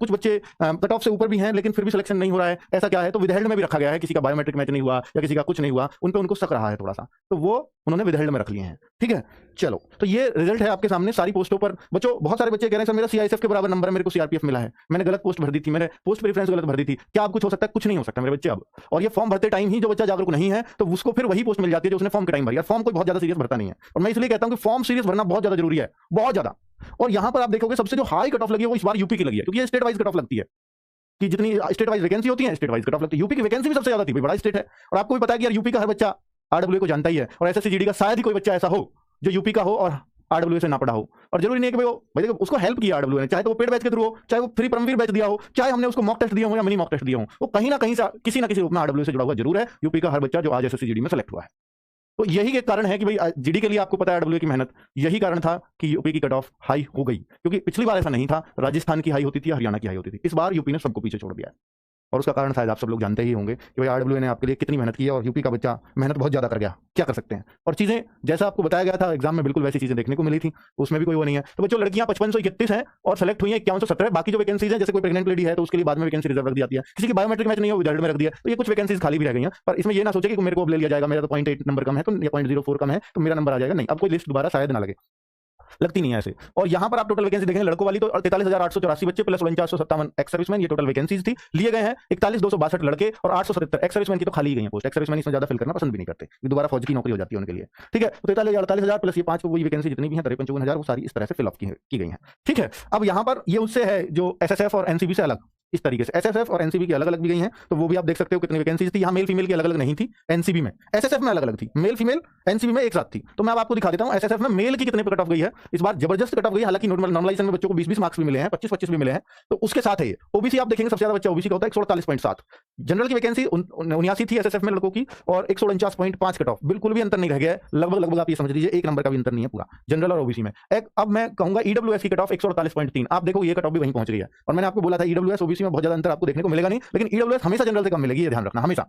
कुछ बच्चे cut off से ऊपर भी हैं लेकिन फिर भी सिलेक्शन नहीं हो रहा है, ऐसा क्या है? तो विदहेल्ड में भी रखा गया है, किसी का बायोमेट्रिक मैच नहीं हुआ या किसी का कुछ नहीं हुआ, उन पे उनको शक रहा है थोड़ा सा, तो वो उन्होंने विदहेल्ड में रख लिए हैं। ठीक है, चलो, तो ये रिजल्ट है आपके सामने सारी पोस्टों पर। बच्चों बहुत सारे बच्चे कह रहे हैं सर मेरा सीआईएसएफ के बराबर नंबर है, मेरे को सीआरपीएफ मिला है, मैंने गलत पोस्ट भर दी थी, मैंने पोस्ट प्रेफरेंस गलत भर दी थी, क्या अब कुछ हो सकता है? कुछ नहीं हो सकता मेरे बच्चे अब। और ये फॉर्म भरते टाइम ही जो बच्चा जागरूक नहीं है तो उसको फिर वही पोस्ट मिल जाती है जो उसने फॉर्म के टाइम भरी। यार फॉर्म कोई बहुत ज्यादा सीरियस भरता नहीं है, और मैं इसलिए कहता हूं कि फॉर्म सीरियस भरना बहुत ज्यादा जरूरी है, बहुत ज्यादा। और यहां पर आप देखोगे सबसे जो हाई कट ऑफ लगी है वो इस बार यूपी की लगी है, क्योंकि ये स्टेट वाइज कट ऑफ लगती है कि जितनी स्टेट वाइज वैकेंसी होती है स्टेट वाइज कट ऑफ लगती है। यूपी की वैकेंसी भी सबसे ज्यादा थी, बड़ा स्टेट है। और आपको भी पता है कि यार यूपी का हर बच्चा आरडब्ल्यू को जानता ही है, और एसएससी जीडी का शायद ही कोई बच्चा ऐसा हो जो यूपी का हो और आरडब्ल्यू से ना पढ़ा हो। और जरूरी नहीं है कि भाई उसको हेल्प किया आरडब्ल्यू ने, चाहे तो वो पेड बैच के थ्रू हो, चाहे वो फ्री परमवीर बैच दिया हो, चाहे हमने उसको मॉक टेस्ट दिया हो या मिनी मॉक टेस्ट दिया हो, वो कहीं ना कहीं किसी ना किसी रूप में आरडब्ल्यू से जुड़ा हुआ जरूर है यूपी का हर बच्चा जो आज एसएससी जीडी में सेलेक्ट हुआ है। तो यही एक कारण है कि भाई जीडी के लिए आपको पता है आरडब्ल्यू की मेहनत, यही कारण था कि यूपी की कट ऑफ हाई हो गई, क्योंकि पिछली बार ऐसा नहीं था, राजस्थान की हाई होती थी, हरियाणा की हाई होती थी, इस बार यूपी ने सबको पीछे छोड़ दिया है। और उसका कारण शायद आप सब लोग जानते ही होंगे कि भाई आरडब्ल्यू ने आपके लिए कितनी मेहनत की है, और यूपी का बच्चा मेहनत बहुत ज्यादा कर गया, क्या कर सकते हैं। और चीजें जैसा आपको बताया गया था एग्जाम में बिल्कुल वैसी चीजें देखने को मिली थी, उसमें भी कोई वो नहीं है। तो बच्चों लड़कियां 5531 हैं और सेलेक्ट हुई हैं 5117। बाकी जो वैकेंसीज हैं, जैसे कोई प्रेग्नेंट लेडी है तो उसके लिए बाद में वैकेंसी रिजर्व रख दी जाती है, किसी की बायोमेट्रिक मैच नहीं हो रिजल्ट में रख दिया, तो ये कुछ वैकेंसीज खाली भी रह गई हैं। पर इसमें ये ना सोचे कि मेरे को अब ले लिया जाएगा, मेरा तो 0.8 नंबर कम है तो 0.04 कम है तो मेरा नंबर आ जाएगा, नहीं, अब कोई लिस्ट दोबारा शायद ना लगे, लगती नहीं है ऐसे। और यहां पर आप टोटल वैकेंसी देखेंगे लड़कों वाली तो 43,884 बच्चे प्लस 4957 एक्स सर्विसमैन, ये टोटल वैकेंसीज थी। लिए गए हैं 41,262 लड़के और 877 एक्स सर्विसमैन की तो खाली गई है पोस्ट। एक्स सर्विसमैन इसमें ज्यादा फिल करना पसंद भी नहीं करते, दोबारा फौज की नौकरी हो जाती है उनके लिए। ठीक है, तो 43,000 प्लस ये 5 वही वैकेंसी जितनी भी है 53,000 वो सारी इस तरह से फिल अप की गई है। ठीक है, अब यहां पर ये उससे है जो एसएसएफ और एनसीबी से अलग, इस तरीके से एसएसएफ और एनसीबी की अलग अलग भी गई हैं, तो वो भी आप देख सकते हो कितनी वैकेंसीज थी। यहाँ मेल फीमेल की अलग अलग नहीं थी, एनसीबी में, एसएसएफ में अलग अलग थी, मेल फीमेल एनसीबी में एक साथ थी। तो मैं अब आपको दिखा देता हूँ एसएसएफ में मेल की कितने पे कट ऑफ गई है। इस बार जबरदस्त कट ऑफ गई, हालांकि नॉर्मलाइजेशन में बच्चों को 20-20 मार्क्स भी मिले हैं, 25-25 भी मिले हैं, तो उसके साथ है ये। ओबीसी आप देखेंगे सबसे ज्यादा बच्चा ओबीसी का होता है 148.7। जनरल की वैकेंसी 79 थी एसएसएफ में लड़कों की और 149.5 कट ऑफ, बिल्कुल भी अंतर नहीं रह गया है, लगभग आप ये समझ लीजिए एक नंबर का भी अंतर नहीं है पूरा जनरल और ओबीसी में। अब मैं कहूंगा ईडब्ल्यूएस की कट ऑफ 148.3, आप देखो ये कट ऑफ भी वहीं पहुंच गई है। और मैंने आपको बोला था ईडब्ल्यूएस ओबीसी में बहुत ज्यादा अंतर आपको देखने को मिलेगा नहीं, लेकिन ईडब्ल्यूएस हमेशा जनरल से कम मिलेगी, ये ध्यान रखना, हमेशा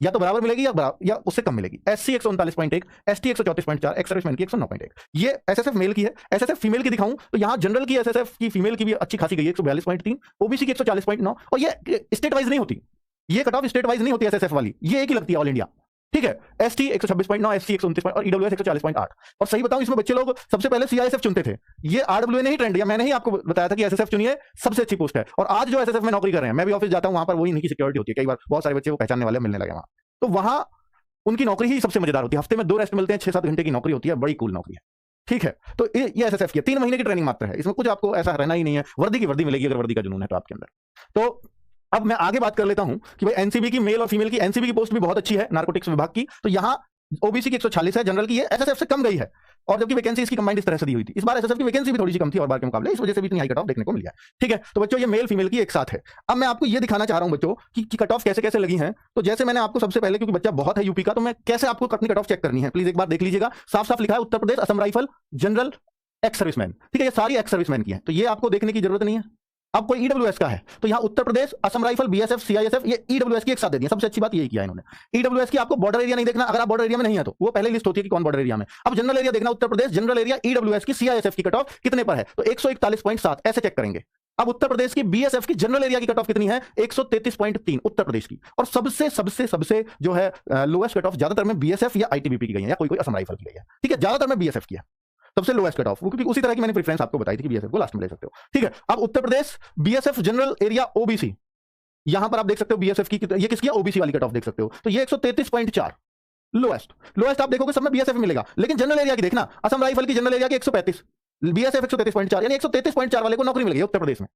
या तो बराबर मिलेगी या उससे कम मिलेगी। एससी 139.1, एसटी 134.4, एक्स सर्विसमैन की 109.1। ये एसएसएफ मेल की है। एसएसएफ फीमेल की दिखाऊं तो यहां जनरल की एसएसएफ की फीमेल की भी अच्छी खासी गई है 142.3, ओबीसी की 140.9। और ये स्टेट वाइज नहीं होती, ये कट ऑफ स्टेट वाइज नहीं होती एसएसएफ वाली, ये एक ही लगती है ऑल इंडिया। ठीक है, एसटी 126.9, एससी 129 और ईडब्ल्यूएस 140.8। और सही बताऊं इसमें बच्चे लोग सबसे पहले सीआईएसएफ चुनते थे, ये आरडब्ल्यू ने ही ट्रेंड दिया, मैंने ही आपको बताया था कि एसएसएफ चुनिए सबसे अच्छी पोस्ट है। और आज जो एसएसएफ में नौकरी कर रहे हैं, मैं भी ऑफिस जाता हूं, वहां पर वही इनकी सिक्योरिटी होती है, कई बार बहुत सारे बच्चे वो पहचानने वाले मिलने लगे वहां, तो वहां उनकी नौकरी ही सबसे मजेदार होती है। हफ्ते में 2 रेस्ट मिलते हैं, 6-7 घंटे की नौकरी होती है, बड़ी कूल नौकरी है। ठीक है, तो ये एसएसएफ की 3 महीने की ट्रेनिंग मात्र है, इसमें कुछ आपको ऐसा रहना ही नहीं है, वर्दी की वर्दी मिलेगी अगर वर्दी का जुनून है तो आपके अंदर। तो अब मैं आगे बात कर लेता हूं कि भाई एनसीबी की मेल और फीमेल की, एनसीबी की पोस्ट भी बहुत अच्छी है नारकोटिक्स विभाग की, तो यहां ओबीसी की 146 है, जनरल की ये एसएसएफ से कम गई है, और जबकि वैकेंसी इसकी कंबाइंड इस तरह से दी हुई थी। इस बार एसएसएफ की वैकेंसी भी थोड़ी सी कम थी और बार के मुकाबले, इस वजह से भी इतनी हाई कट ऑफ देखने को मिल गया। ठीक है, तो बच्चों ये मेल फीमेल की एक साथ है। अब मैं आपको ये दिखाना चाह रहा हूं बच्चों कि कट ऑफ कैसे कैसे लगी हैं। तो जैसे मैंने आपको सबसे पहले, क्योंकि बच्चा बहुत है यूपी का, तो मैं कैसे आपको अपनी कट ऑफ चेक करनी है प्लीज एक बार देख लीजिएगा। साफ साफ लिखा है Uttar Pradesh Assam rifle general ex serviceman. ठीक है, ये सारी एक्स सर्विसमैन की है, तो ये आपको देखने की जरूरत नहीं है। अब कोई ईडब्ल्यूएस का है तो यहां उत्तर Pradesh Assam rifle BSF CISF ये ईडब्ल्यूएस की एक साथ दे दिया, सबसे अच्छी बात यही किया इन्होंने। ईडब्ल्यूएस की आपको बॉर्डर एरिया नहीं देखना, अगर आप बॉर्डर एरिया में नहीं है तो वो पहले लिस्ट होती है कि कौन बॉर्डर एरिया में। अब जनरल एरिया देखना, Uttar Pradesh general area EWS की सीआईएसएफ की कट ऑफ कितने पर है, तो 141.7 ऐसे चेक करेंगे। अब उत्तर प्रदेश की बीएसएफ की जनरल एरिया की कट ऑफ कितनी है, 133.3 उत्तर प्रदेश की। और सबसे सबसे सबसे जो है लोएस्ट कट ऑफ ज्यादातर में बीएसएफ या आईटीबीपी की गई है, या कोई असम राइफल की गई है। ठीक है, ज्यादातर में बीएसएफ की है सबसे लोएस्ट कट ऑफ, क्योंकि उसी तरह की मैंने प्रेफरेंस आपको बताई थी कि बीएसएफ को लास्ट में ले सकते हो। ठीक है, अब Uttar Pradesh BSF general area OBC, यहां पर आप देख सकते हो बीएसएफ की, ये किसकी है, ओबीसी वाली कट ऑफ देख सकते हो, तो ये 133.4 लोएस्ट आप देखोगे सब में बीएसएफ मिलेगा। लेकिन जनरल एरिया की देखना, असम राइफल की जनरल एरिया की 135, बीएसएफ 133.4, यानी 133.4 वाले को नौकरी मिल गई उत्तर प्रदेश में।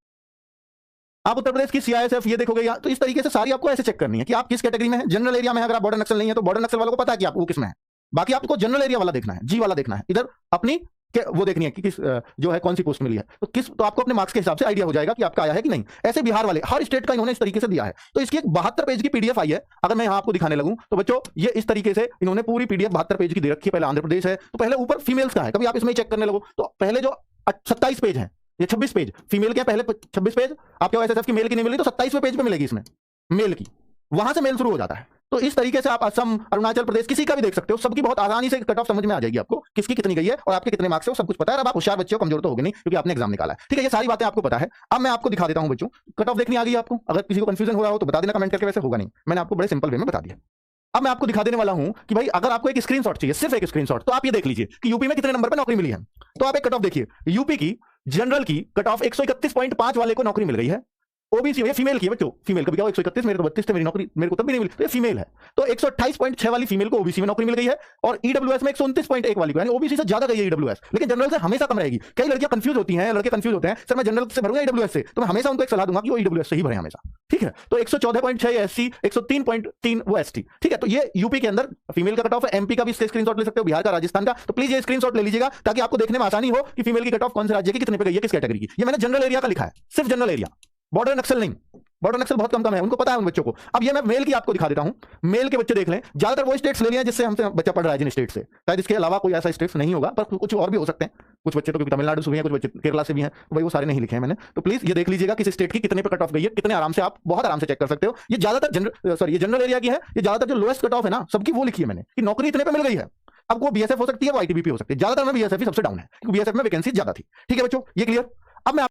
आप उत्तर प्रदेश की सीआईएसएफ ये देखोगे यहाँ, तो इस तरीके से सारी आपको ऐसे चेक करनी है कि आप किस कैटेगरी में है। जनरल एरिया में अगर आप बॉर्डर नक्सल नहीं है तो बॉर्डर नक्सल वालों को पता है कि आप वो किस में है, बाकी आपको जनरल एरिया वाला देखना है, जी वाला देखना है, इधर अपनी वो देखनी है कि किस जो है कौन सी पोस्ट मिली है, तो आपको अपने मार्क्स के हिसाब से आइडिया हो जाएगा कि आपका आया है कि नहीं। ऐसे बिहार वाले हर स्टेट का इन्होंने इस तरीके से दिया है, तो इसकी एक 72 पेज की पीडीएफ आई है। अगर मैं यहां आपको दिखाने लगूं तो बच्चों ये इस तरीके से इन्होंने पूरी पीडीएफ 72 पेज की दे रखी है। पहले आंध्र प्रदेश है, तो पहले ऊपर फीमेल्स का है, कभी आप इसमें चेक करने लगो तो पहले जो 27 पेज है, ये 26 पेज फीमेल के, पहले 26 पेज आपके एसएसएफ की मेल की नहीं मिली तो 27वें पेज पे मिलेगी इसमें मेल की। वहां से मेल शुरू हो जाता है। तो इस तरीके से आप असम, अरुणाचल प्रदेश, किसी का भी देख सकते हो, सबकी बहुत आसानी से कट ऑफ समझ में आ जाएगी आपको, किसकी कितनी गई है और आपके कितने मार्क्स है, सब कुछ पता है। अब आप होशियार बच्चे हो, कमजोर तो होगे नहीं क्योंकि आपने एग्जाम निकाला है, ठीक है। ये सारी बातें आपको पता है। अब मैं आपको दिखा देता हूं बच्चों, कट ऑफ देखनी आ गई आपको। अगर किसी को कंफ्यूजन हो रहा हो तो बता देना कमेंट करके, वैसे होगा नहीं, मैंने आपको बड़े सिंपल वे में बता दिया। अब मैं आपको दिखा देने वाला हूं कि भाई अगर आपको एक स्क्रीनशॉट चाहिए, सिर्फ एक स्क्रीनशॉट, तो आप ये देख लीजिए कि यूपी में कितने नंबर पर नौकरी मिली है। तो आप एक कट ऑफ देखिए, यूपी की जनरल की कट ऑफ 131.5 वाले को नौकरी मिल गई है। ओबीसी ये फीमेल की है बच्चों, फीमेल कभी क्या 131, मेरे तो 32 थे, मेरी नौकरी मेरे को तब भी नहीं मिली, तो ये फीमेल है। तो 128.6 वाली फीमेल को ओबीसी में नौकरी मिल गई है और ईडब्ल्यूएस में 129.1 वाली को, यानी ओबीसी से ज्यादा गई है ईडब्ल्यूएस, लेकिन जनरल से हमेशा कम रहेगी। कई लड़कियां कंफ्यूज होती हैं, लड़के कंफ्यूज होते हैं, सर मैं जनरल से भरूंगा ईडब्ल्यूएस से, तो मैं हमेशा उनको एक सलाह दूंगा कि वो ईडब्ल्यूएस से ही भरें हमेशा, ठीक है। तो 114.6 एससी, 103.3 वो एसटी, ठीक है। तो ये यूपी के अंदर फीमेल का कट ऑफ है। एमपी का भी स्क्रीनशॉट ले सकते हो, बिहार का, राजस्थान का। तो प्लीज ये स्क्रीनशॉट ले लीजिएगा ताकि आपको देखने में आसानी हो कि फीमेल की कट ऑफ कौन से राज्य की कितने पे गई है, किस कैटेगरी की। ये मैंने जनरल एरिया का लिखा है, सिर्फ जनरल एरिया, बॉर्डर नक्सल नहीं। बॉर्डर नक्सल बहुत कम है, उनको पता है उन बच्चों को। अब ये मैं मेल की आपको दिखा देता हूं, मेल के बच्चे देख लें। ज्यादातर वो स्टेट्स ले लिए जिससे हमसे बच्चा पढ़ रहा है, जिन स्टेट से, शायद इसके अलावा कोई ऐसा स्टेट्स नहीं होगा, पर कुछ और भी हो सकते हैं। कुछ बच्चे तो तमिलनाडु से भी हैं, कुछ बच्चे केरला से भी हैं, वही वो सारे नहीं लिखे हैं मैंने। तो प्लीज ये देख लीजिएगा किस स्टेट की कितने पे कट ऑफ गई है, कितने आराम से, आप बहुत आराम से चेक कर सकते हो। ये ज्यादातर ये जनरल एरिया की है, ये ज्यादातर जो लोएस्ट कट ऑफ है ना सबकी, वो लिखी है मैंने कि नौकरी इतने पे मिल गई है। अब वो बीएसएफ हो सकती है, वो आईटीबीपी हो सकती है, ज्यादातर में बीएसएफ ही सबसे डाउन है क्योंकि बीएसएफ में वैकेंसी ज्यादा थी, ठीक है बच्चों, ये क्लियर। अब मैं